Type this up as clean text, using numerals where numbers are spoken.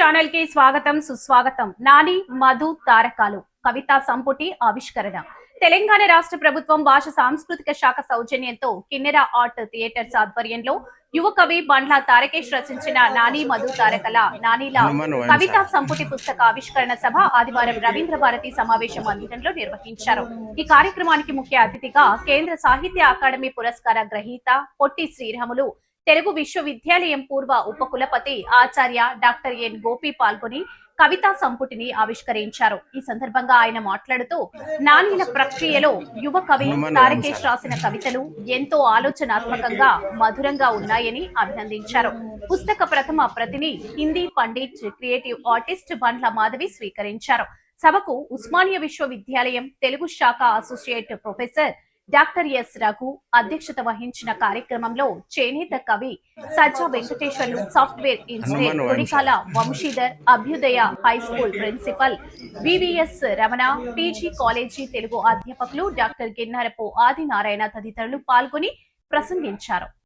Channel కి స్వాగతం సుస్వాగతం. నాని మధు తారకాలు కవితా సంపుటి ఆవిష్కరణ. తెలంగాణ రాష్ట్ర ప్రభుత్వం భాష సాంస్కృతిక శాఖ సౌజన్యంతో కిన్నెర ఆర్ట్ థియేటర్స్ ఆధ్వర్యంలో యువ కవి బండ్ల తారకేష్ రచించిన నాని మధు తారకల నానీల కవితా సంపుటి పుస్తక ఆవిష్కరణ సభ ఆదివారం రవీంద్ర భారతి సమావేశ మందిరంలో నిర్వహించారు. ఈ కార్యక్రమానికి ముఖ్య అతిథిగా కేంద్ర సాహిత్య అకాడమీ పురస్కార గ్రహీత పొట్టి శ్రీరాములు తెలుగు విశ్వవిద్యాలయం పూర్వ ఉపకులపతి ఆచార్య డాక్టర్ ఎన్ గోపి పాల్గొని కవితా సంపుటిని ఆవిష్కరించారు. ఈ సందర్భంగా ఆయన మాట్లాడుతూ నాణ్యల ప్రక్రియలో యువ కవి తారకేష్ రాసిన కవితలు ఎంతో ఆలోచనాత్మకంగా మధురంగా ఉన్నాయని అభినందించారు. పుస్తక ప్రథమ ప్రతిని హిందీ పండిట్ క్రియేటివ్ ఆర్టిస్ట్ బండ్ల మాధవి స్వీకరించారు. సభకు ఉస్మానియా విశ్వవిద్యాలయం తెలుగు శాఖ associate professor doctor S Raghu అధ్యక్షత వహించిన కార్యక్రమంలో చేనేత కవి Sajja Venkateswarlu, software engineer Kodikala Vamsidhar, Abhyudaya high school principal V V S Ramana, PG college Telugu అధ్యాపకులు డాక్టర్ గిన్నరపు ఆదినారాయణ తదితరులు పాల్గొని ప్రసంగించారు.